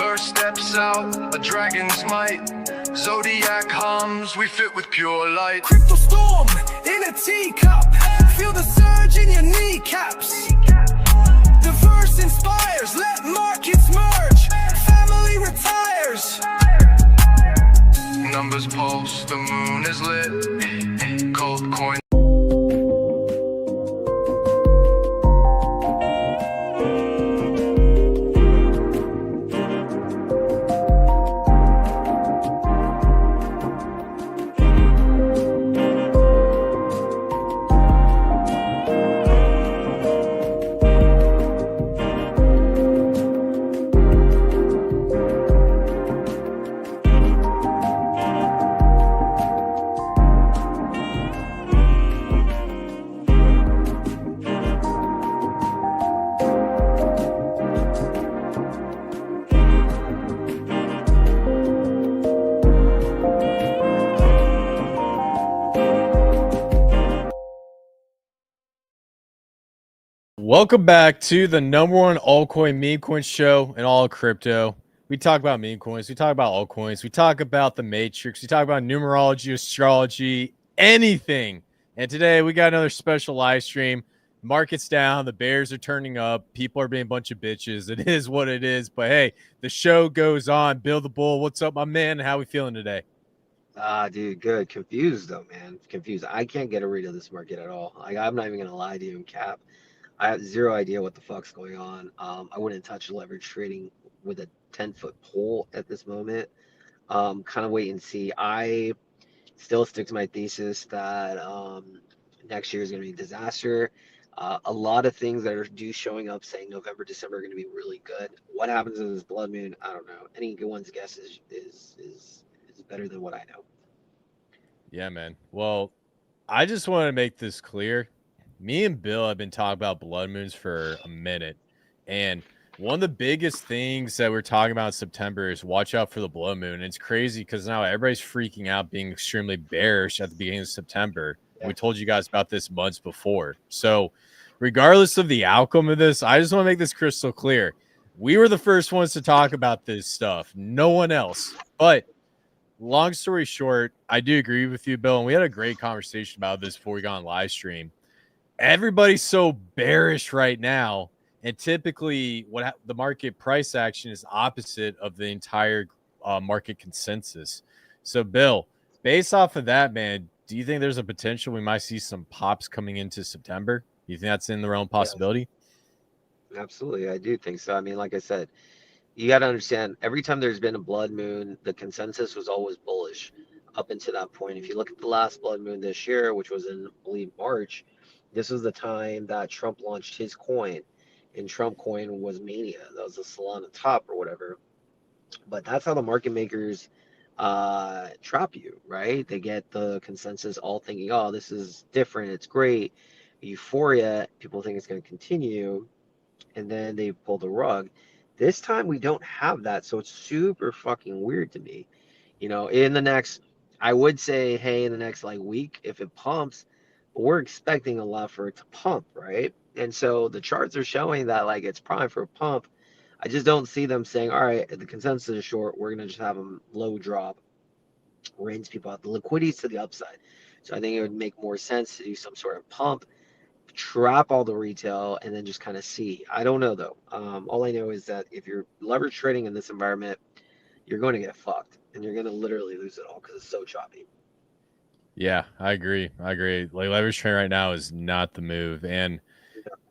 First steps out, a dragon's might. Zodiac hums, we fit with pure light. Crypto storm in a teacup. Feel the surge in your kneecaps. The verse inspires, let markets merge. Family retires. Numbers pulse, the moon is lit. Cold coin. Welcome back to the #1 altcoin meme coin show in all of crypto. We talk about meme coins, we talk about altcoins, we talk about the matrix, we talk about numerology, astrology, anything. And today we got another special live stream. Market's down, the bears are turning up, people are being a bunch of bitches. It is what it is. But hey, the show goes on. Bill the Bull, what's up, my man? How we feeling today? Dude, good. Confused though, man. Confused. I can't get a read of this market at all. I'm not even gonna lie to you, Cap. I have zero idea what the fuck's going on. I wouldn't touch leverage trading with a 10-foot pole at this moment. Kind of wait and see. I still stick to my thesis that next year is going to be a disaster. A lot of things that are due showing up saying November, December are going to be really good. What happens in this blood moon? I don't know. Anyone's guess is better than what I know. Yeah, man. Well, I just want to make this clear. Me and Bill have been talking about blood moons for a minute. And one of the biggest things that we're talking about in September is watch out for the blood moon. And it's crazy because now everybody's freaking out, being extremely bearish at the beginning of September. Yeah. We told you guys about this months before. So regardless of the outcome of this, I just want to make this crystal clear. We were the first ones to talk about this stuff. No one else. But long story short, I do agree with you, Bill. And we had a great conversation about this before we got on live stream. Everybody's so bearish right now, and typically the market price action is opposite of the entire market consensus. So Bill, based off of that, man, do you think there's a potential we might see some pops coming into September? Do you think that's in the realm possibility? Yeah, absolutely, I do think so. I mean, like I said, you got to understand, every time there's been a blood moon, the consensus was always bullish up until that point. If you look at the last blood moon this year, which was in, I believe, March, this was the time that Trump launched his coin, and Trump coin was mania. That was the Solana top or whatever. But that's how the market makers trap you, right? They get the consensus all thinking, oh, this is different, it's great, euphoria, people think it's going to continue, and then they pull the rug. This time we don't have that, so it's super fucking weird to me. You know, in the next, I would say, hey, in the next like week, if it pumps, we're expecting a lot for it to pump, right? And so the charts are showing that like it's prime for a pump. I just don't see them saying, all right, the consensus is short, we're gonna just have them low drop, rinse people out. The liquidity's to the upside. So I think it would make more sense to do some sort of pump, trap all the retail, and then just kind of see. I don't know though. All I know is that if you're leverage trading in this environment, you're going to get fucked, and you're going to literally lose it all because it's so choppy. Yeah, I agree. Like leverage trading right now is not the move. And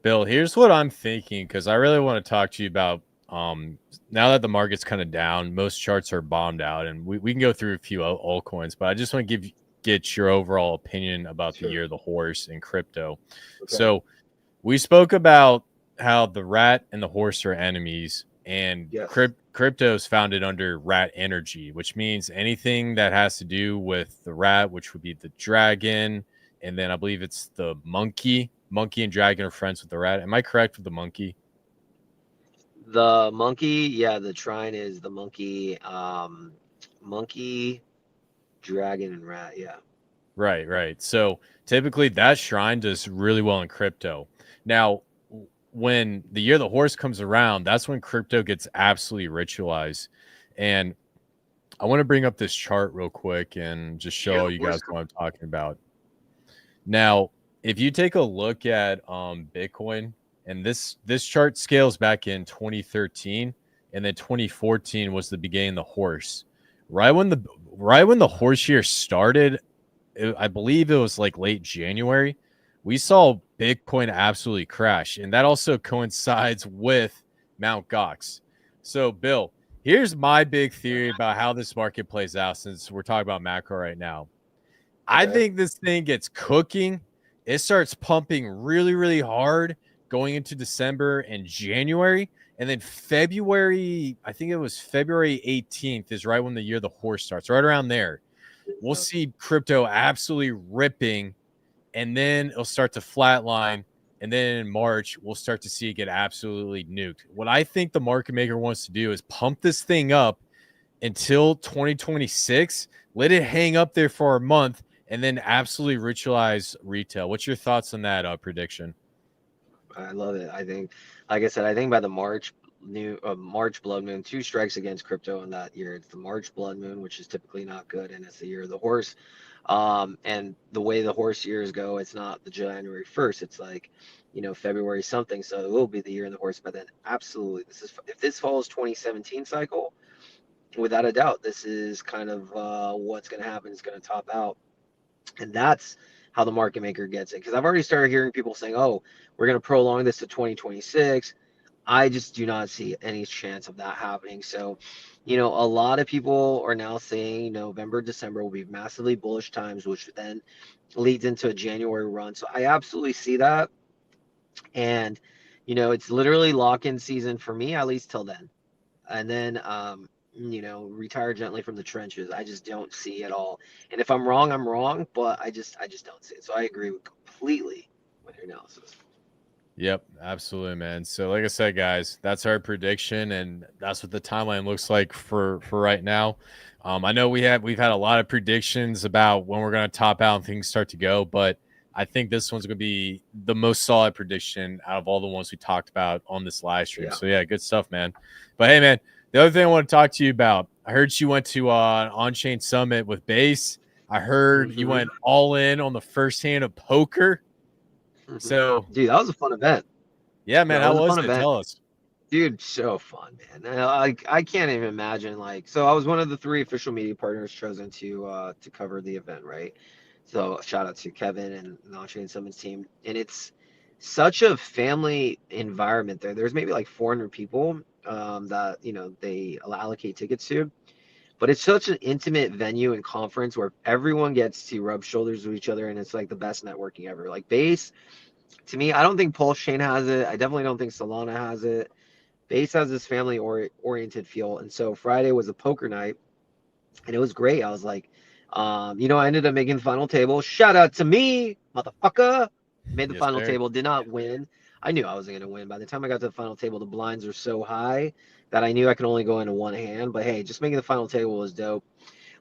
Bill, here's what I'm thinking, because I really want to talk to you about now that the market's kind of down, most charts are bombed out, and we can go through a few altcoins, but I just want to get your overall opinion about the year of the horse in crypto. Okay. So we spoke about how the rat and the horse are enemies, and yes, crypto is founded under rat energy, which means anything that has to do with the rat, which would be the dragon, and then I believe it's the monkey. Monkey and dragon are friends with the rat. Am I correct with the monkey? The monkey, yeah, the trine is the monkey, monkey, dragon, and rat, yeah. Right. So typically that shrine does really well in crypto. Now, when the year the horse comes around, that's when crypto gets absolutely ritualized. And I want to bring up this chart real quick and just show you guys what I'm talking about. Now, if you take a look at Bitcoin, and this chart scales back in 2013, and then 2014 was the beginning of the horse. Right when the horse year started, I believe it was like late January, we saw Bitcoin absolutely crash, and that also coincides with Mt. Gox. So, Bill, here's my big theory about how this market plays out, since we're talking about macro right now. I think this thing gets cooking. It starts pumping really, really hard going into December and January. And then February, I think it was February 18th is right when the year the horse starts, right around there. We'll see crypto absolutely ripping, and then it'll start to flatline. And then in March, we'll start to see it get absolutely nuked. What I think the market maker wants to do is pump this thing up until 2026, let it hang up there for a month, and then absolutely ritualize retail. What's your thoughts on that prediction? I love it. I think, like I said, I think by the March blood moon, 2 strikes against crypto in that year. It's the March blood moon, which is typically not good, and it's the year of the horse. And the way the horse years go, it's not the January 1st. It's like, February something. So it will be the year of the horse. But then, absolutely, if this follows 2017 cycle, without a doubt, this is kind of what's going to happen. It's going to top out. And that's how the market maker gets it. Because I've already started hearing people saying, oh, we're going to prolong this to 2026. I just do not see any chance of that happening. So, a lot of people are now saying November, December will be massively bullish times, which then leads into a January run. So I absolutely see that. And, it's literally lock-in season for me, at least till then. And then, retire gently from the trenches. I just don't see it all. And if I'm wrong, but I just don't see it. So I agree completely with your analysis. Yep, absolutely, man. So like I said, guys, that's our prediction, and that's what the timeline looks like for right now. I know we've had a lot of predictions about when we're going to top out and things start to go, but I think this one's going to be the most solid prediction out of all the ones we talked about on this live stream. Yeah. So yeah, good stuff, man. But hey, man, the other thing I want to talk to you about, I heard you went to an on-chain summit with Base. I heard you went all in on the first hand of poker. So, dude, that was a fun event. Yeah, man, how was it? Tell us. Dude, so fun, man. I can't even imagine. So I was one of the 3 official media partners chosen to cover the event, right? So shout out to Kevin and the On-Chain Summits team. And it's such a family environment there. There's maybe like 400 people that they allocate tickets to. But it's such an intimate venue and conference where everyone gets to rub shoulders with each other, and it's like the best networking ever. Like Base, to me, I don't think Pulse Chain has it. I definitely don't think Solana has it. Base has this family oriented feel. And so Friday was a poker night, and it was great. I was like, I ended up making the final table. Shout out to me, motherfucker. Made the final table, did not win. I knew I wasn't going to win. By the time I got to the final table, the blinds were so high that I knew I could only go into one hand. But hey, just making the final table was dope.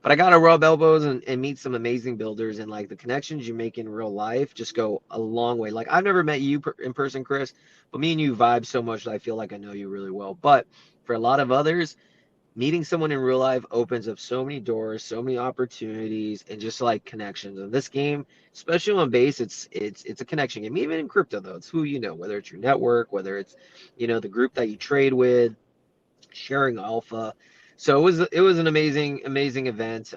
But I got to rub elbows and meet some amazing builders, and like the connections you make in real life just go a long way. Like I've never met you in person, Chris, but me and you vibe so much that I feel like I know you really well. But for a lot of others, meeting someone in real life opens up so many doors, so many opportunities, and just like connections. In this game, especially on Base, it's a connection game. Even in crypto, though, it's who you know, whether it's your network, whether it's the group that you trade with, sharing alpha. So it was an amazing event.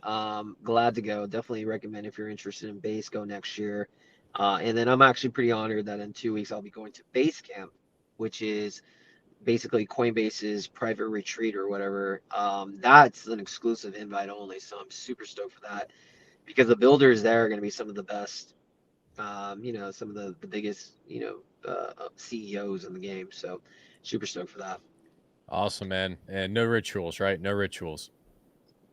Glad to go. Definitely recommend if you're interested in Base, go next year. And then I'm actually pretty honored that in 2 weeks I'll be going to Basecamp, which is basically Coinbase's private retreat or whatever. That's an exclusive invite only, so I'm super stoked for that because the builders there are going to be some of the best, some of the biggest, CEOs in the game. So super stoked for that. Awesome, man. And no rituals, right? No rituals.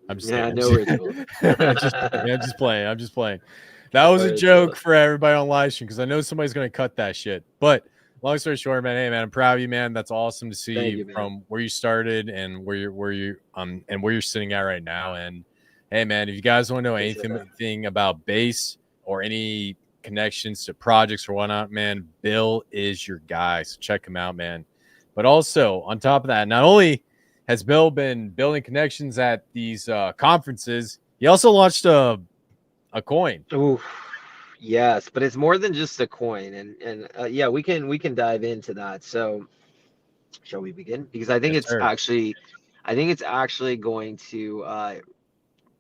I'm just no rituals. I'm just playing. That was a joke for everybody on live stream because I know somebody's going to cut that shit. But long story short, man, hey man, I'm proud of you, man. That's awesome to see you from where you started and where you're sitting at right now. And hey man, if you guys want to know anything about Base or any connections to projects or whatnot, man, Bill is your guy. So check him out, man. But also on top of that, not only has Bill been building connections at these conferences, he also launched a coin. Ooh, yes, but it's more than just a coin, and yeah, we can dive into that. So, shall we begin? Because Yes, sir. I think it's actually going to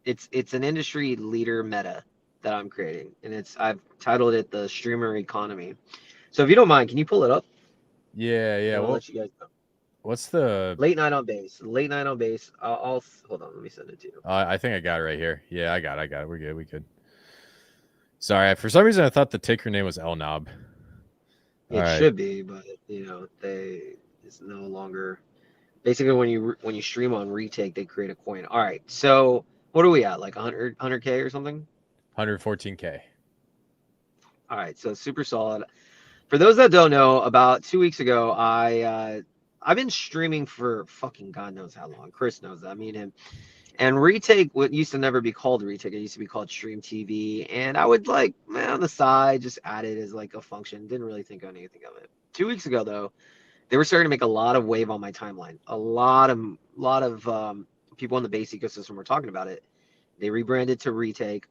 it's an industry leader meta that I'm creating, and I've titled it the streamer economy. So if you don't mind, can you pull it up? Yeah, yeah. And I'll Well, let you guys know. what's the? Late night on base. Late night on base. I'll hold on. Let me send it to you. I think I got it right here. Yeah, I got it. We're good. We good. Sorry, for some reason I thought the ticker name was Elnob. It should be, but you know it's no longer. Basically, when you stream on retake, they create a coin. All right. So what are we at? Like 100K or something? 114K. All right. So super solid. For those that don't know, about 2 weeks ago, I've been streaming for fucking God knows how long. Chris knows that. Me and him. And retake, what used to never be called retake, it used to be called stream TV. And I would like on the side just add it as like a function. Didn't really think of anything of it. 2 weeks ago though, they were starting to make a lot of wave on my timeline. A lot of people in the base ecosystem were talking about it. They rebranded to retake,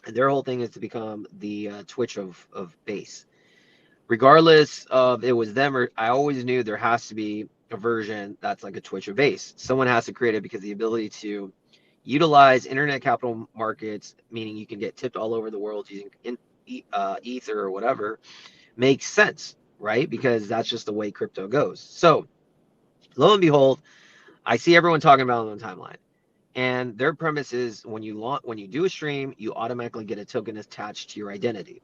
and their whole thing is to become the Twitch of base. Regardless of it was them or I always knew there has to be a version that's like a Twitch of base. Someone has to create it because the ability to utilize internet capital markets, meaning you can get tipped all over the world using Ether or whatever, makes sense, right? Because that's just the way crypto goes. So lo and behold, I see everyone talking about it on the timeline. And their premise is when you do a stream, you automatically get a token attached to your identity.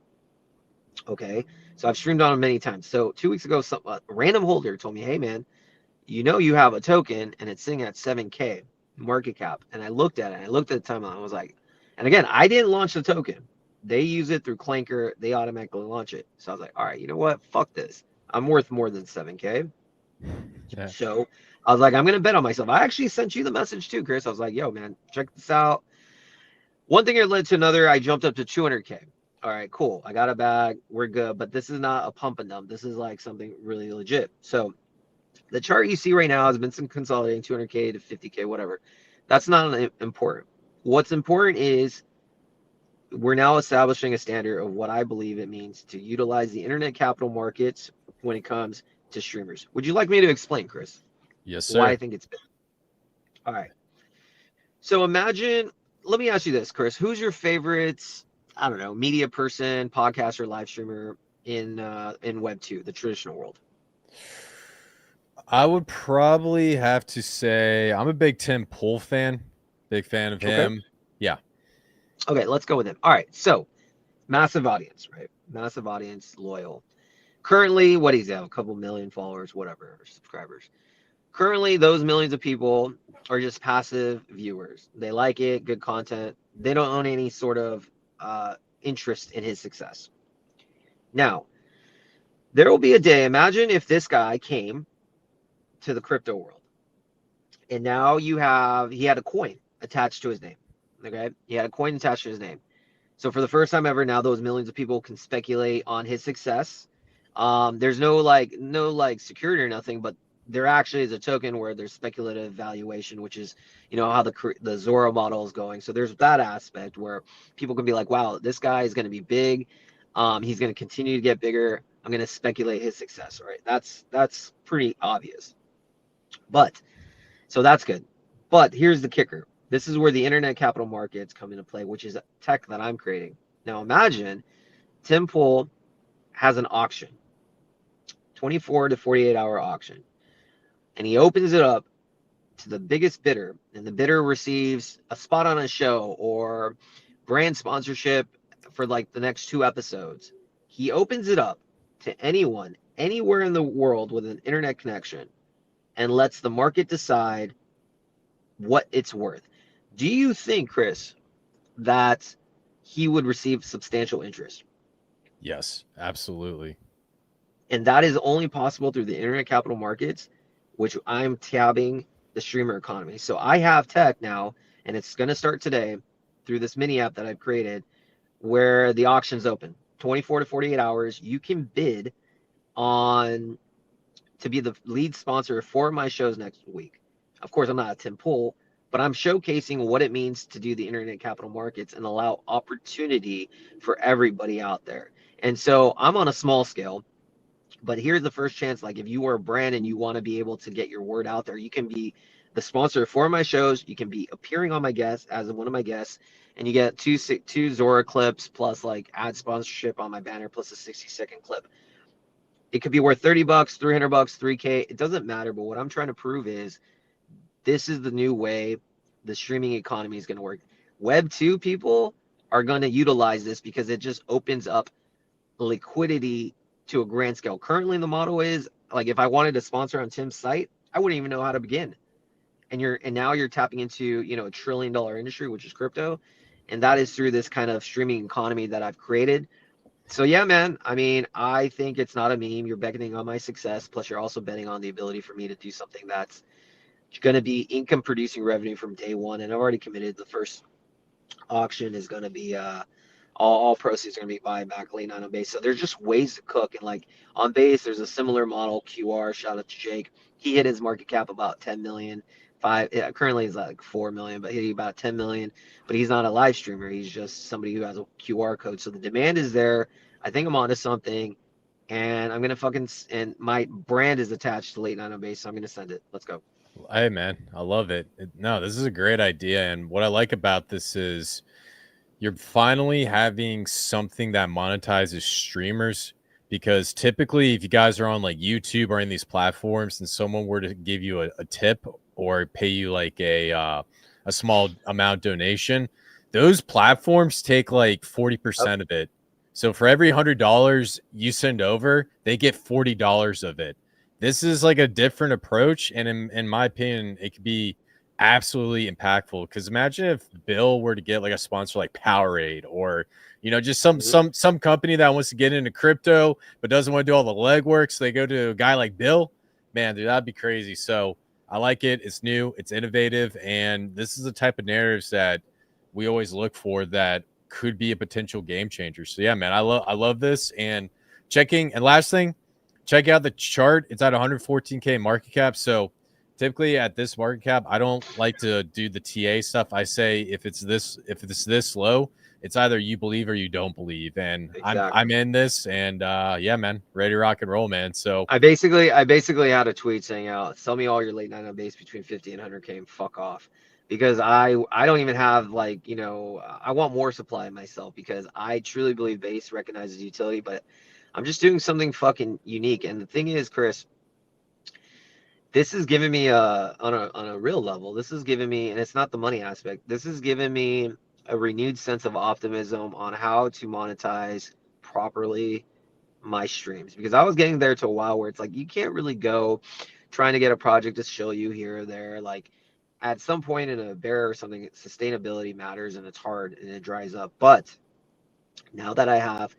Okay, so I've streamed on them many times. So 2 weeks ago, a random holder told me, "Hey man, you have a token and it's sitting at 7K market cap." And I looked at it. And I looked at the timeline. I was like, and again, I didn't launch the token. They use it through Clanker. They automatically launch it. So I was like, all right, you know what? Fuck this. I'm worth more than 7K. Yeah. So I was like, I'm gonna bet on myself. I actually sent you the message too, Chris. I was like, yo man, check this out. One thing led to another. I jumped up to 200K. All right, cool. I got a bag. We're good. But this is not a pump and dump. This is like something really legit. So the chart you see right now has been some consolidating 200K to 50K, whatever. That's not important. What's important is we're now establishing a standard of what I believe it means to utilize the internet capital markets when it comes to streamers. Would you like me to explain, Chris? Yes, sir. Why I think it's big. All right. So imagine, let me ask you this, Chris. Who's your favorite, I don't know, media person, podcaster, live streamer in Web 2, the traditional world? I would probably have to say I'm a big Tim Pool fan. Big fan of him. Yeah. Okay, let's go with him. All right. So massive audience, right? Massive audience, loyal. Currently, what does he have? A couple million followers, whatever, subscribers. Currently, those millions of people are just passive viewers. They like it, good content. They don't own any sort of interest in his success. Now, there will be a day. Imagine if this guy came to the crypto world, and now he had a coin attached to his name. Okay, he had a coin attached to his name. So for the first time ever, now those millions of people can speculate on his success. There's no security or nothing, but there actually is a token where there's speculative valuation, which is, how the Zora model is going. So there's that aspect where people can be like, wow, this guy is going to be big. He's going to continue to get bigger. I'm going to speculate his success, right? That's pretty obvious. But so that's good. But here's the kicker. This is where the internet capital markets come into play, which is tech that I'm creating. Now imagine Tim Pool has an auction, 24 to 48 hour auction. And he opens it up to the biggest bidder, and the bidder receives a spot on a show or brand sponsorship for like the next 2 episodes. He opens it up to anyone, anywhere in the world with an internet connection, and lets the market decide what it's worth. Do you think, Chris, that he would receive substantial interest? Yes, absolutely. And that is only possible through the internet capital markets, which I'm tabbing the streamer economy. So I have tech now, and it's going to start today through this mini app that I've created, where the auction's open 24 to 48 hours, you can bid on to be the lead sponsor for my shows next week. Of course, I'm not a Tim Pool, but I'm showcasing what it means to do the internet capital markets and allow opportunity for everybody out there. And so I'm on a small scale, but here's the first chance. Like if you are a brand and you want to be able to get your word out there, you can be the sponsor for my shows. You can be appearing on my guests as one of my guests, and you get two Zora clips plus like ad sponsorship on my banner plus a 60-second clip. It could be worth $30, $300, $3K. It doesn't matter. But what I'm trying to prove is this is the new way the streaming economy is going to work. Web 2 people are going to utilize this because it just opens up liquidity to a grand scale. Currently, the model is like if I wanted to sponsor on Tim's site, I wouldn't even know how to begin. And now you're tapping into, you know, $1 trillion industry, which is crypto. And that is through this kind of streaming economy that I've created. So yeah, man, I mean, I think it's not a meme. You're betting on my success. Plus you're also betting on the ability for me to do something that's going to be income producing revenue from day one. And I've already committed. The first auction is going to be all proceeds are going to be buyback late night on base. So there's just ways to cook. And like on base, there's a similar model. QR, shout out to Jake. He hit his market cap about 10 million. Currently is like 4 million, but he hit about 10 million. But he's not a live streamer. He's just somebody who has a QR code. So the demand is there. I think I'm onto something. And I'm going to and my brand is attached to late night on base. So I'm going to send it. Let's go. Hey, man, I love it. No, this is a great idea. And what I like about this is you're finally having something that monetizes streamers, because typically if you guys are on like YouTube or in these platforms and someone were to give you a tip or pay you like a small amount donation, those platforms take like 40% of it. So for every $100 you send over, they get $40 of it. This is like a different approach, and in my opinion, it could be absolutely impactful. Because imagine if Bill were to get like a sponsor like Powerade, or you know, just some company that wants to get into crypto but doesn't want to do all the legwork, so they go to a guy like Bill. Man, dude, that'd be crazy. So I like it. It's new, it's innovative, and this is the type of narratives that we always look for that could be a potential game changer. So yeah, man, I love this. And last thing, check out the chart. It's at 114K market cap. So typically at this market cap, I don't like to do the TA stuff. I say if it's this low, it's either you believe or you don't believe. And exactly. I'm in this, and yeah, man, ready to rock and roll, man. So I basically had a tweet saying, sell me all your late night on base between 50 and 100K and fuck off. Because I don't even have like, you know, I want more supply myself, because I truly believe base recognizes utility, but I'm just doing something fucking unique. And the thing is, Chris, this is giving me on a real level, this is giving me, and it's not the money aspect, this is giving me a renewed sense of optimism on how to monetize properly my streams. Because I was getting there to a while where it's like you can't really go trying to get a project to show you here or there. Like at some point in a bear or something, sustainability matters, and it's hard and it dries up. But now that I have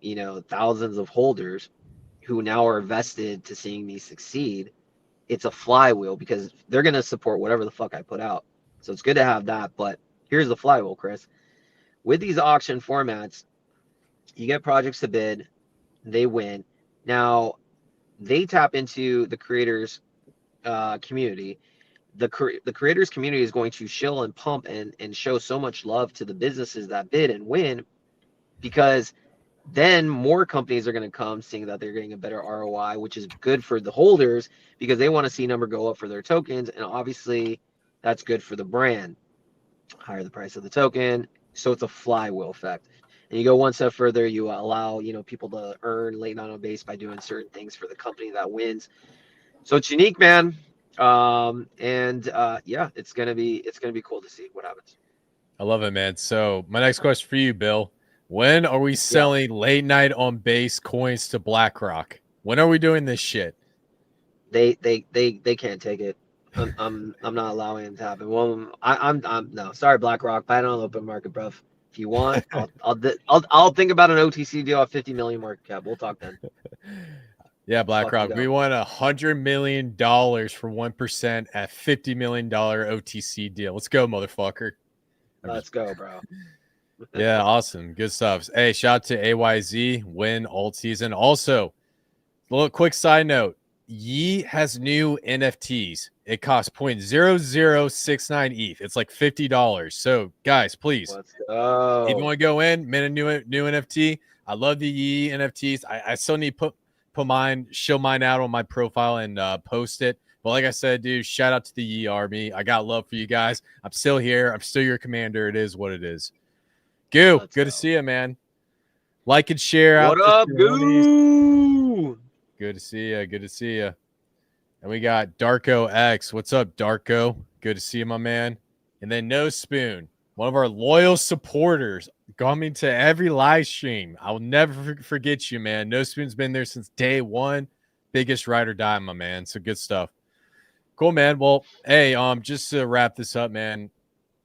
you know, thousands of holders who now are vested to seeing me succeed, it's a flywheel, because they're going to support whatever the fuck I put out. So it's good to have that. But here's the flywheel, Chris. With these auction formats, you get projects to bid, they win. Now, they tap into the creators community. The creators community is going to shill and pump and show so much love to the businesses that bid and win, because then more companies are going to come seeing that they're getting a better ROI, which is good for the holders because they want to see number go up for their tokens. And obviously that's good for the brand. Higher the price of the token. So it's a flywheel effect. And you go one step further, you allow, you know, people to earn late night on base by doing certain things for the company that wins. So it's unique, man. Yeah, it's gonna be cool to see what happens. I love it, man. So my next question for you, Bill: when are we selling late night on base coins to BlackRock? When are we doing this shit? They can't take it. I'm not allowing it to happen. Well, I'm no, sorry, BlackRock, buy it on open market, bro. If you want, I'll think about an OTC deal at 50 million market cap. We'll talk then. Yeah, BlackRock, we want $100 million for 1% at $50 million OTC deal. Let's go, motherfucker. Let's go, bro. Yeah, awesome. Good stuff. Hey, shout out to AYZ, win alt season. Also, a little quick side note. Yi has new NFTs. It costs 0.0069 ETH. It's like $50. So, guys, please, Let's if you go. want to go in, mint a new NFT. I love the Yi NFTs. I still need to show mine out on my profile and post it. But like I said, dude, shout out to the Yi army. I got love for you guys. I'm still here. I'm still your commander. It is what it is. Goo, Let's good go. to see you, man. Like and share out What the up, homies. Goo? Good to see you. Good to see you. And we got Darko X. What's up, Darko? Good to see you, my man. And then No Spoon, one of our loyal supporters, coming to every live stream. I will never forget you, man. No Spoon's been there since day one. Biggest ride or die, my man. So good stuff. Cool, man. Well, hey, just to wrap this up, man.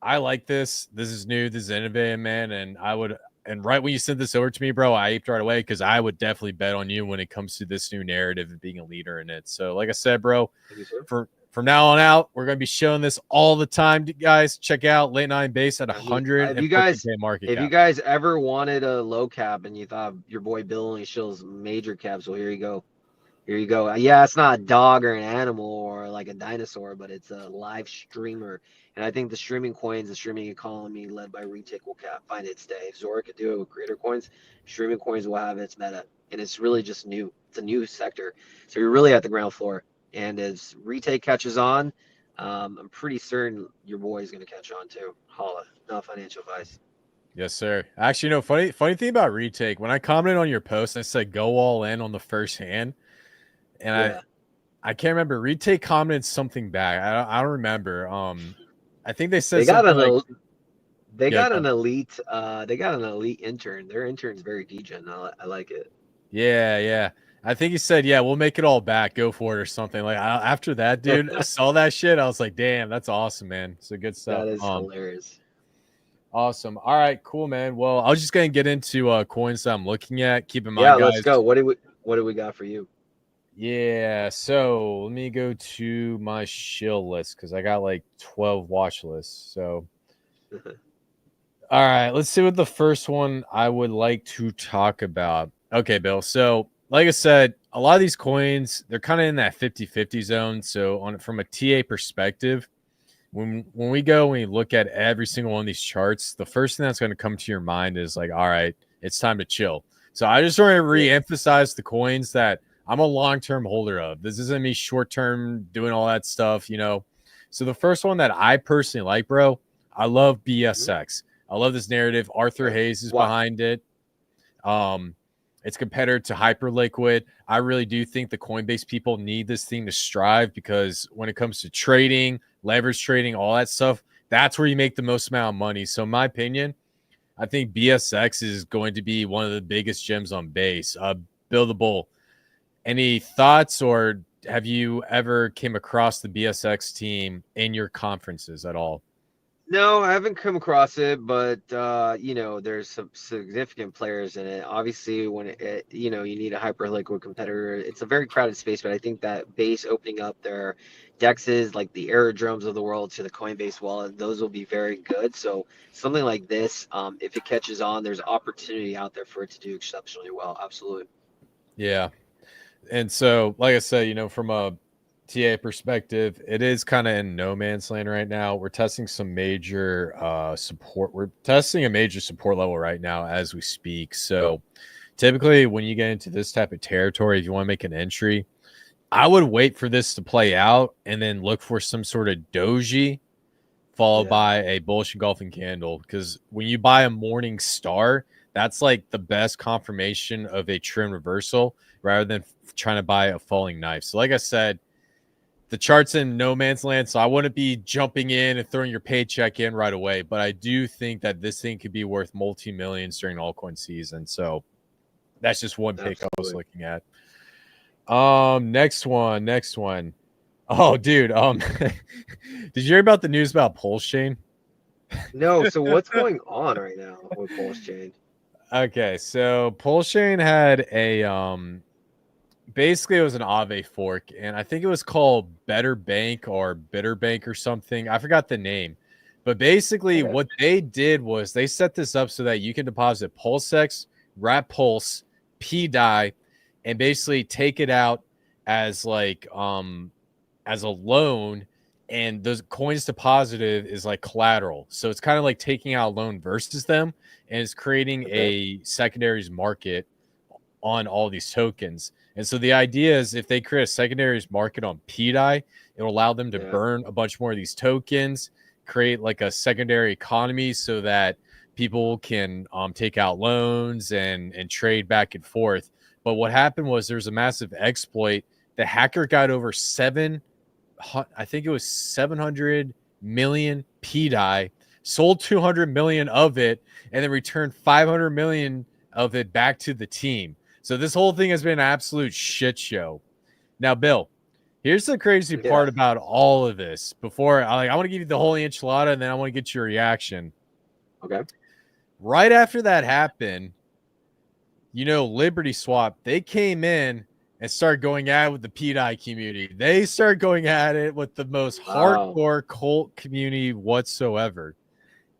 I like this. This is new. This is innovative, man. And right when you sent this over to me, bro, I aped right away because I would definitely bet on you when it comes to this new narrative and being a leader in it. So, like I said, bro, from now on out, we're going to be showing this all the time, guys. Check out Late Nine Base at 150K market If you cap. guys ever wanted a low cap and you thought your boy Bill only shows major caps, well, here you go. Here you go. Yeah, it's not a dog or an animal or like a dinosaur, but it's a live streamer. And I think the streaming coins, the streaming economy led by Retake will find its day. If Zora could do it with creator coins, streaming coins will have its meta. And it's really just new. It's a new sector. So you're really at the ground floor. And as Retake catches on, I'm pretty certain your boy is going to catch on too. Holla, not financial advice. Yes, sir. Actually, you know, funny thing about Retake, when I commented on your post, I said go all in on the first hand. And Yeah. I can't remember. Retake commented something back. I don't remember. I think they said They got something an like they yeah, got an elite intern. Their intern's very degen. I like it. yeah. I think he said, yeah, we'll make it all back. Go for it or something. Like after that, dude, I saw that shit. I was like, damn, that's awesome, man. So good stuff. That is hilarious. Awesome. All right, cool, man. Well, I was just gonna get into coins that I'm looking at. Keep in mind, Yeah, guys. let's go. What do we got for you? Yeah, so let me go to my shill list because I got like 12 watch lists. So all right, let's see what the first one I would like to talk about. Okay, Bill. So, like I said, a lot of these coins, they're kind of in that 50-50 zone. So, from a TA perspective, when we go and we look at every single one of these charts, the first thing that's going to come to your mind is like, all right, it's time to chill. So, I just want to re-emphasize the coins that I'm a long-term holder of. This isn't me short-term doing all that stuff, you know. So, the first one that I personally like, bro, I love BSX. I love this narrative. Arthur Hayes is behind it. It's compared to Hyperliquid. I really do think the Coinbase people need this thing to strive because when it comes to trading, leverage trading, all that stuff, that's where you make the most amount of money. So in my opinion, I think BSX is going to be one of the biggest gems on base. Buildable. Any thoughts, or have you ever came across the BSX team in your conferences at all? No, I haven't come across it, but there's some significant players in it. Obviously, when you need a hyperliquid competitor, it's a very crowded space. But I think that base opening up their dexes, like the aerodromes of the world, to the Coinbase wallet, those will be very good. So something like this, if it catches on, there's opportunity out there for it to do exceptionally well. Absolutely. Yeah. And so, like I said, from a TA perspective, it is kind of in no man's land right now. We're testing some major support. We're testing a major support level right now as we speak. So typically when you get into this type of territory, if you want to make an entry, I would wait for this to play out and then look for some sort of doji followed by a bullish engulfing candle. Because when you buy a morning star, that's like the best confirmation of a trend reversal rather than trying to buy a falling knife. So like I said, the chart's in no man's land, so I wouldn't be jumping in and throwing your paycheck in right away. But I do think that this thing could be worth multi-millions during altcoin season. So that's just one pick I was looking at. Next one. Oh, dude. Did you hear about the news about Pulse Chain? No. So what's going on right now with Pulse Chain? Okay, so Pulse Chain had a basically it was an Aave fork, and I think it was called Better Bank or Bitter Bank or something. I forgot the name, But basically, Okay. what they did was they set this up so that you can deposit PulseX, Wrap Pulse, PDI, and basically take it out as like as a loan, and those coins deposited is like collateral. So it's kind of like taking out a loan versus them, and it's creating Okay. a secondaries market on all these tokens. And so the idea is if they create a secondaries market on PDI, it will allow them to Yeah. burn a bunch more of these tokens, create like a secondary economy so that people can take out loans and trade back and forth. But what happened was there's a massive exploit. The hacker got over I think it was 700 million PDI, sold 200 million of it, and then returned 500 million of it back to the team. So this whole thing has been an absolute shit show. Now, Bill, here's the crazy part about all of this. Before I want to give you the whole enchilada, and then I want to get your reaction. Okay. Right after that happened, Liberty Swap, they came in and started going at it with the PDI community. They started going at it with the most hardcore cult community whatsoever.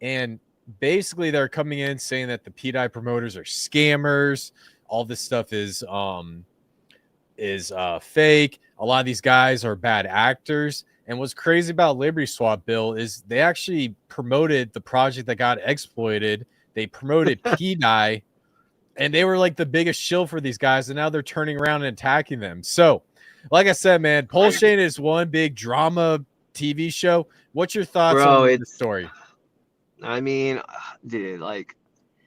And basically they're coming in saying that the PDI promoters are scammers. All this stuff is fake. A lot of these guys are bad actors. And what's crazy about Liberty Swap, Bill, is they actually promoted the project that got exploited. They promoted PDI, and they were like the biggest shill for these guys. And now they're turning around and attacking them. So, like I said, man, Pulse Chain is one big drama TV show. What's your thoughts on the story? I mean, dude, like,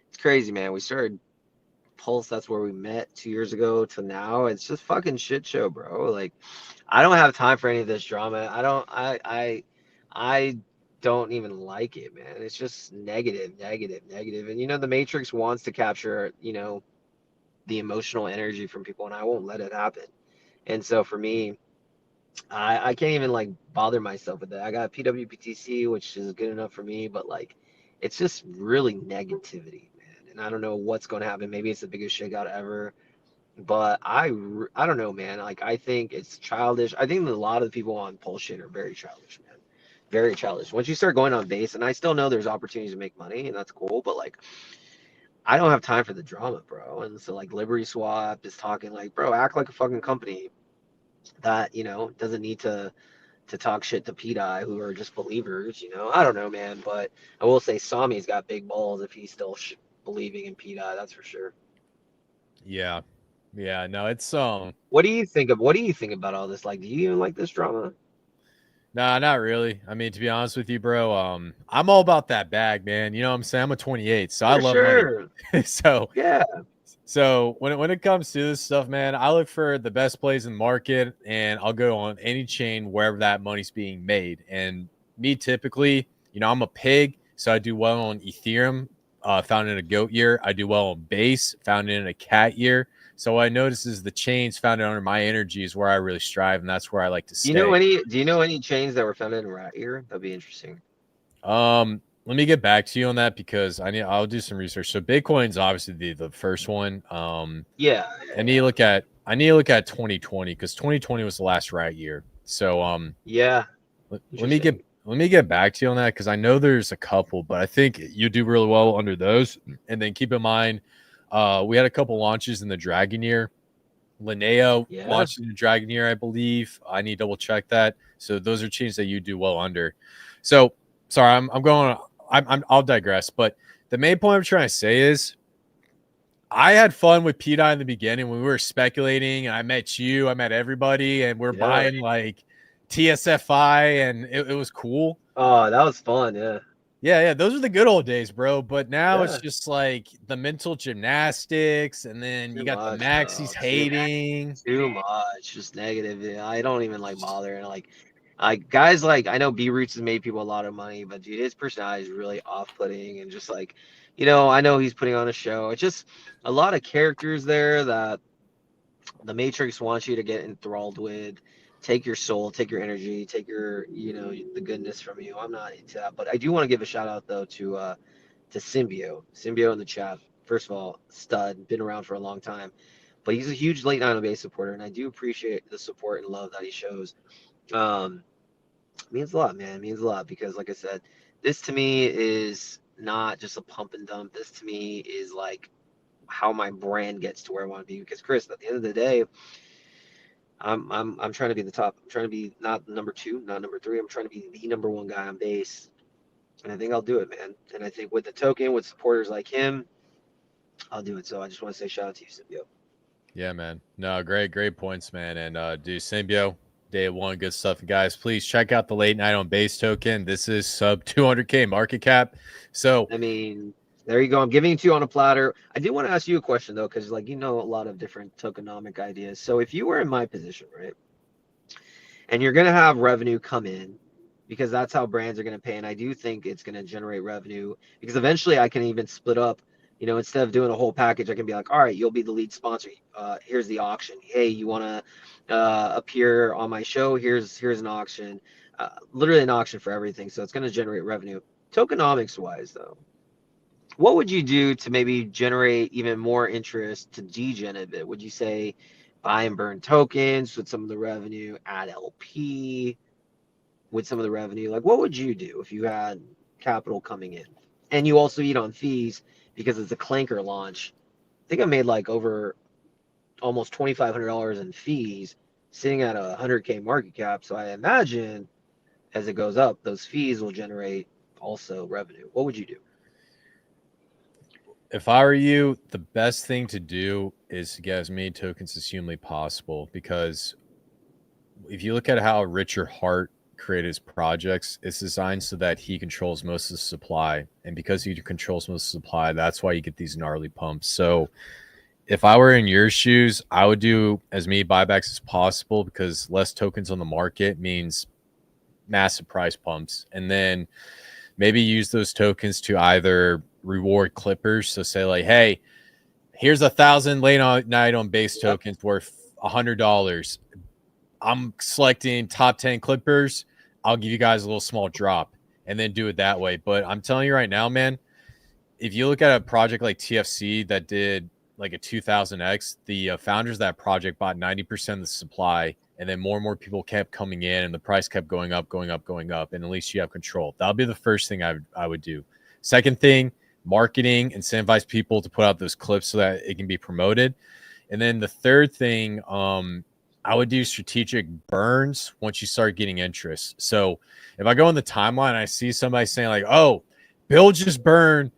it's crazy, man. We started Pulse, that's where we met 2 years ago to now. It's just fucking shit show, bro. Like, I don't have time for any of this drama. I don't even like it, man. It's just negative. And the Matrix wants to capture, the emotional energy from people, and I won't let it happen. And so for me, I can't even like bother myself with that. I got PWPTC, which is good enough for me, but like, it's just really negativity, man. And I don't know what's going to happen. Maybe it's the biggest shakeout ever, but I don't know, man. Like, I think it's childish. I think that a lot of the people on Pulse Chain are very childish, man. Very childish. Once you start going on base, and I still know there's opportunities to make money, and that's cool, but like, I don't have time for the drama, bro. And so like Liberty Swap is talking like, bro, act like a fucking company that, doesn't need to talk shit to PDI, who are just believers, I don't know, man, but I will say Sami's got big balls if he's still believing in PDI, that's for sure. Yeah. No, it's What do you think about all this? Like, do you even like this drama? Nah, not really. I mean, to be honest with you, bro, I'm all about that bag, man. You know what I'm saying? I'm a 28, so I love money. So yeah. So when it comes to this stuff, man, I look for the best plays in the market, and I'll go on any chain wherever that money's being made. And me, typically, I'm a pig, so I do well on Ethereum, found in a goat year. I do well on base, found in a cat year. So what I notice is the chains founded under my energy is where I really strive, and that's where I like to stay. Do you know any chains that were founded in rat year? That'd be interesting. Let me get back to you on that because I'll do some research. So Bitcoin's obviously the first one. Yeah. I need to look at 2020 because 2020 was the last rat year. So yeah. Let me get back to you on that because I know there's a couple, but I think you do really well under those. And then keep in mind, we had a couple launches in the Dragon year. Linneo launched in the Dragon year, I believe. I need to double check that. So those are chains that you do well under. So sorry, I'll digress. But the main point I'm trying to say is I had fun with PDI in the beginning when we were speculating. And I met you, I met everybody, and we're buying like TSFI, and it was cool. Oh, that was fun. Yeah. Yeah. Those are the good old days, bro. But now it's just like the mental gymnastics, and then you got the maxis hating. Too much, just negative. Yeah, I don't even like bother. And like guys, like I know B Roots has made people a lot of money, but dude, his personality is really off-putting, and just like, I know he's putting on a show. It's just a lot of characters there that the Matrix wants you to get enthralled with. Take your soul, take your energy, take your, the goodness from you. I'm not into that, but I do want to give a shout out though to Symbio in the chat. First of all, stud, been around for a long time, but he's a huge late 9 base supporter, and I do appreciate the support and love that he shows. It means a lot, man. It means a lot because, like I said, this to me is not just a pump and dump. This to me is like how my brand gets to where I want to be. Because Chris, at the end of the day, I'm trying to be the top. I'm trying to be not number two, not number three. I'm trying to be the number one guy on base, and I think I'll do it, man. And I think with the token, with supporters like him, I'll do it. So I just want to say shout out to you, Symbio. Yeah, man. No, great points, man. And dude, Symbio, day one, good stuff. And guys, please check out the late night on base token. This is sub 200K market cap. So I mean, there you go. I'm giving it to you on a platter. I did want to ask you a question though, because like you know a lot of different tokenomic ideas. So if you were in my position, right, and you're gonna have revenue come in, because that's how brands are gonna pay, and I do think it's gonna generate revenue because eventually I can even split up. You know, instead of doing a whole package, I can be like, all right, you'll be the lead sponsor. Here's the auction. Hey, you want to appear on my show? Here's an auction. Literally an auction for everything. So it's going to generate revenue. Tokenomics wise, though, what would you do to maybe generate even more interest to degen a bit? Would you say buy and burn tokens with some of the revenue, add LP with some of the revenue? Like, what would you do if you had capital coming in? And you also eat on fees because it's a clanker launch. I think I made like over almost $2,500 in fees sitting at a 100K market cap. So I imagine as it goes up, those fees will generate also revenue. What would you do? if I were you, the best thing to do is to get as many tokens as humanly possible, because if you look at how Richard Hart created his projects, it's designed so that he controls most of the supply. And because he controls most of the supply, that's why you get these gnarly pumps. So if I were in your shoes, I would do as many buybacks as possible, because less tokens on the market means massive price pumps. And then maybe use those tokens to either reward clippers. So say like, hey, here's 1,000 late night on base tokens worth $100. I'm selecting top 10 clippers. I'll give you guys a little small drop, and then do it that way. But I'm telling you right now, man, if you look at a project like TFC that did like a 2000x, the founders of that project bought 90% of the supply, and then more and more people kept coming in, and the price kept going up, and at least you have control. That would be the first thing I would do. Second thing, marketing, incentivize people to put out those clips so that it can be promoted. And then the third thing, I would do strategic burns once you start getting interest. So if I go in the timeline and I see somebody saying like, oh, Bill just burned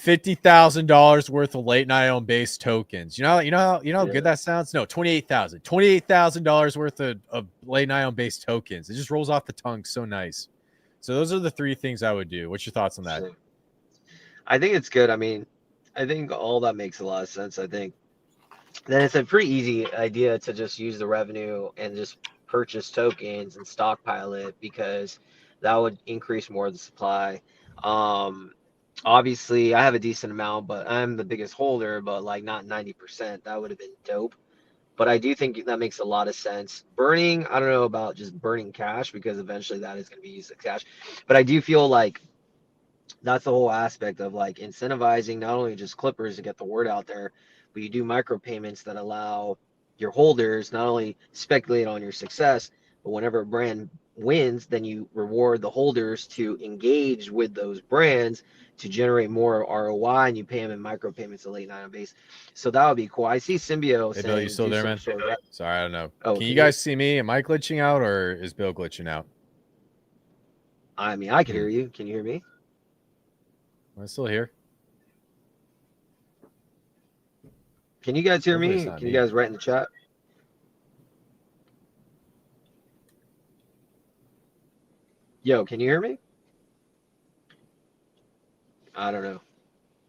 $50,000 worth of late night on base tokens. You know how good that sounds? No, $28,000 worth of late night on base tokens. It just rolls off the tongue so nice. So those are the three things I would do. What's your thoughts on that? I think it's good. I mean, I think all that makes a lot of sense. I think then it's a pretty easy idea to just use the revenue and just purchase tokens and stockpile it, because that would increase more of the supply. Obviously I have a decent amount, but I'm the biggest holder, but like not 90%. That would have been dope. But I do think that makes a lot of sense. Burning, I don't know about just burning cash, because eventually that is going to be used as cash. But I do feel like that's the whole aspect of like incentivizing not only just clippers to get the word out there, but you do micropayments that allow your holders not only speculate on your success, but whenever a brand wins, then you reward the holders to engage with those brands to generate more ROI, and you pay them in micropayments at late night on base. So that would be cool. I see Symbio Hey, saying, Bill, you still there, man? Sorry, I don't know. Can you guys see me? Am I glitching out, or is Bill glitching out? I mean, I can hear you. Can you hear me? I'm still here. Can you guys hear me? Can you guys write in the chat? Yo, can you hear me? I don't know.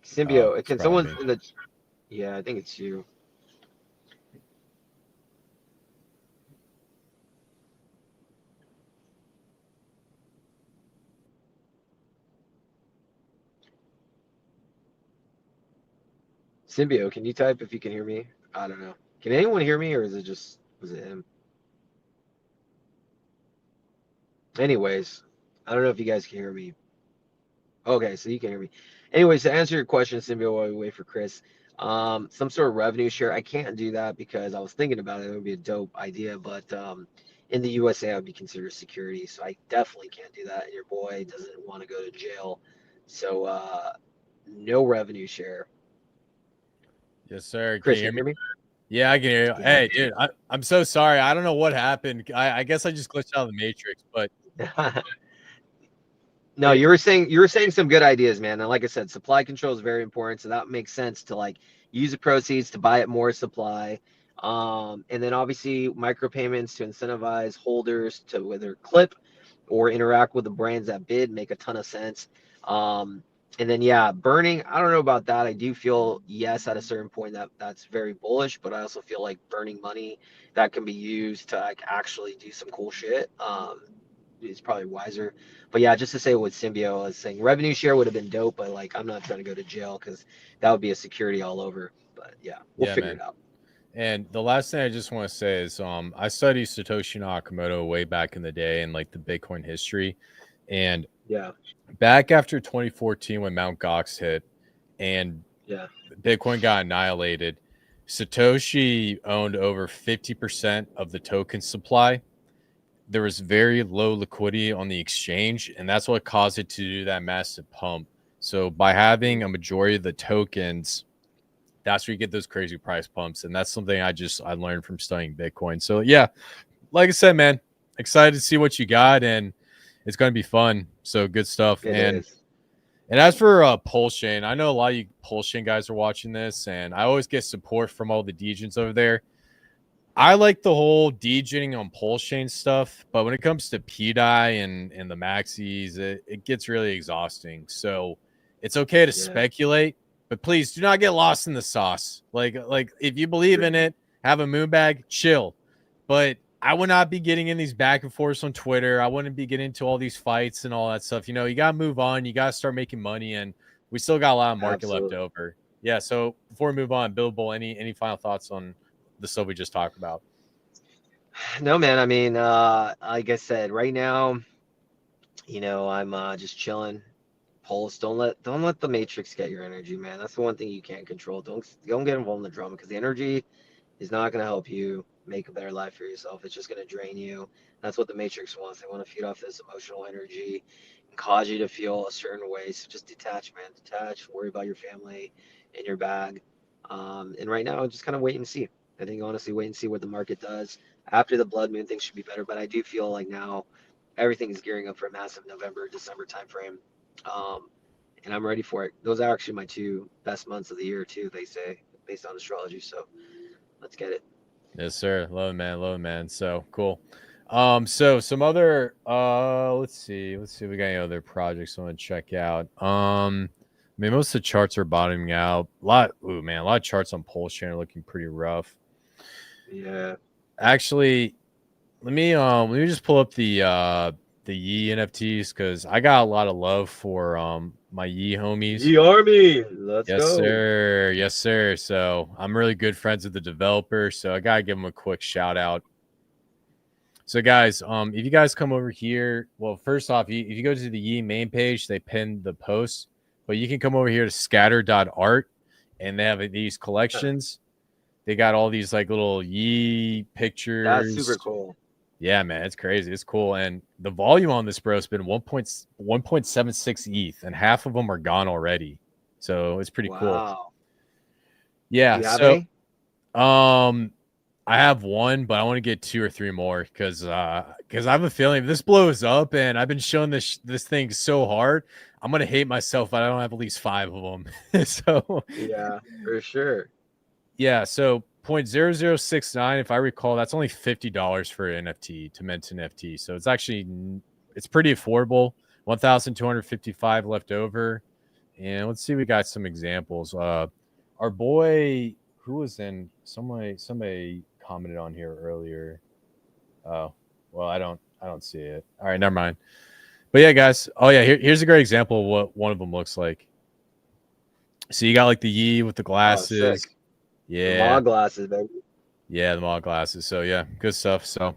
Symbio, can someone in the... Yeah, I think it's you. Symbio, can you type if you can hear me? I don't know. Can anyone hear me, or is it just... was it him? Anyways, I don't know if you guys can hear me. Okay, so you can hear me. Anyways, to answer your question, Symbio, while we wait for Chris, some sort of revenue share. I can't do that because I was thinking about it. It would be a dope idea, but in the USA, I would be considered security. So I definitely can't do that. And your boy doesn't want to go to jail. So no revenue share. Yes, sir. Can Chris, you can hear you me? hear me? Yeah, I can hear you. Yeah. Hey, dude, I'm so sorry. I don't know what happened. I guess I just glitched out of the matrix, but No, you were saying some good ideas, man. And like I said, supply control is very important. So that makes sense to like use the proceeds to buy it more supply. And then obviously micropayments to incentivize holders to whether clip or interact with the brands that bid make a ton of sense. And then yeah, burning, I don't know about that. I do feel yes at a certain point that that's very bullish, but I also feel like burning money that can be used to like actually do some cool shit. Is probably wiser. But yeah, just to say what Symbio was saying, revenue share would have been dope, but like I'm not trying to go to jail because that would be a security all over. But yeah, we'll yeah, figure man. it out. And the last thing I just want to say is I studied Satoshi Nakamoto way back in the day and like the Bitcoin history. And Yeah, back after 2014 when Mount Gox hit and yeah, Bitcoin got annihilated, Satoshi owned over 50% of the token supply. There was very low liquidity on the exchange, and that's what caused it to do that massive pump. So by having a majority of the tokens, that's where you get those crazy price pumps, and that's something I learned from studying Bitcoin. So yeah, like I said, man, excited to see what you got, and it's going to be fun. So good stuff. it And is. as for Pulse Chain, I know a lot of you Pulse Chain guys are watching this, and I always get support from all the degens over there. I like the whole degening on Pulse Chain stuff, but when it comes to PDI and the maxis, it gets really exhausting. So it's okay to Yeah, speculate, but please do not get lost in the sauce. Like if you believe in it, have a moon bag, chill. But I would not be getting in these back and forths on Twitter. I wouldn't be getting into all these fights and all that stuff. You know, you gotta move on. You gotta start making money, and we still got a lot of market left absolutely. over. Yeah. So before we move on, Billable, any final thoughts on the stuff we just talked about? No, man. I mean, like I said, right now, I'm just chilling. Pulse. Don't let the matrix get your energy, man. That's the one thing you can't control. Don't get involved in the drama because the energy is not going to help you make a better life for yourself. It's just going to drain you. That's what the Matrix wants. They want to feed off this emotional energy and cause you to feel a certain way. So just detach, man. Detach. Worry about your family and your bag. And right now, just kind of wait and see. I think honestly, wait and see what the market does. After the blood moon, things should be better. But I do feel like now everything is gearing up for a massive November, December timeframe. Um, and I'm ready for it. Those are actually my two best months of the year, too, they say, based on astrology. So let's get it. Yes, sir. Love it, man. Love it, man. So cool. So some other let's see if we got any other projects I want to check out. I mean, most of the charts are bottoming out. A lot of charts on Pulse Chain are looking pretty rough. Yeah. Actually, let me just pull up the Yi NFTs because I got a lot of love for my Yi homies. Ye Army, let's Yes, go. sir. Yes, sir. So I'm really good friends with the developer, so I gotta give him a quick shout out. So guys, if you guys come over here, well, first off, if you go to the Yi main page, they pinned the post, but you can come over here to scatter.art and they have these collections. They got all these like little Yi pictures. That's super cool. Yeah, man, it's crazy. It's cool. And the volume on this, bro, has been 1.76 ETH, and half of them are gone already. So it's pretty cool. Wow. Yeah. Do you have So any? I have one, but I want to get 2 or 3 more because I have a feeling if this blows up and I've been showing this thing so hard, I'm gonna hate myself if I don't have at least 5 of them. So Yeah, for sure. yeah, so 0.0069, if I recall, that's only $50 for an NFT to mint an NFT. So it's pretty affordable. 1,255 left over. And let's see, we got some examples. Our boy who was in somebody commented on here earlier. Oh, well, I don't see it. All right, never mind. But yeah, guys. Oh yeah, here's a great example of what one of them looks like. So you got like the Yi with the glasses. Sick. Yeah. The Mog glasses, baby. Yeah, the mod glasses. So yeah, good stuff. So all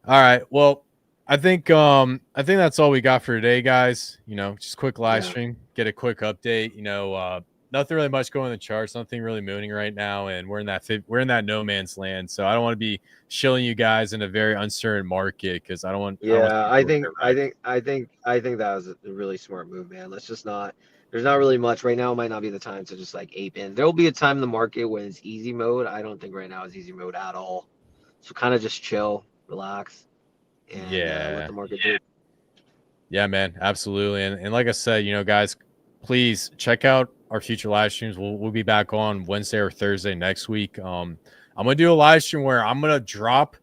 right. Well, I think that's all we got for today, guys. Just quick live stream, get a quick update. nothing really much going in the charts, nothing really mooning right now, and we're in that no man's land. So I don't want to be shilling you guys in a very uncertain market because I don't want Yeah, to correct. I think that was a really smart move, man. Let's just not. There's not really much right now. Might not be the time to just like ape in. There will be a time in the market when it's easy mode. I don't think right now is easy mode at all. So kind of just chill, relax, and let Yeah. the market do. Yeah, man, absolutely. And like I said, guys, please check out our future live streams. We'll be back on Wednesday or Thursday next week. I'm gonna do a live stream where I'm gonna drop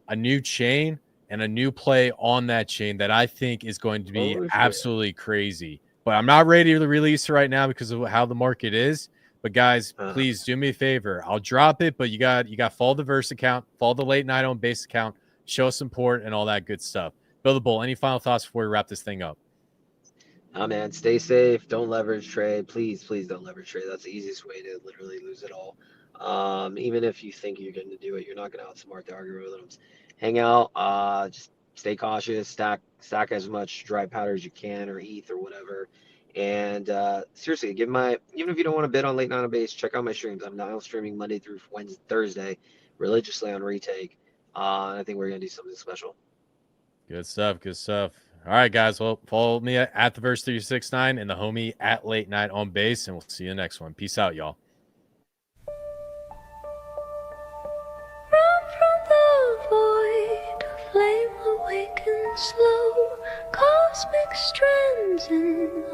a new chain and a new play on that chain that I think is going to be Oh shit. absolutely crazy. But I'm not ready to release it right now because of how the market is. But guys, please do me a favor. I'll drop it, but you got follow the Verse account, follow the Late Night on Base account, show support and all that good stuff. Bill the Bull, any final thoughts before we wrap this thing up? Nah, man, stay safe. Don't leverage trade. Please, please don't leverage trade. That's the easiest way to literally lose it all. Even if you think you're going to do it, you're not going to outsmart the algorithms. Hang out. Just stay cautious. Stack as much dry powder as you can, or ETH or whatever. And seriously, even if you don't want to bid on Late Night on Base, check out my streams. I'm now streaming Monday through Wednesday, Thursday, religiously on retake. I think we're going to do something special. Good stuff. Good stuff. All right, guys. Well, follow me at the Verse 369 and the homie at Late Night on Base, and we'll see you in the next one. Peace out, y'all. Run from the void, flame awakens slow, cosmic strands in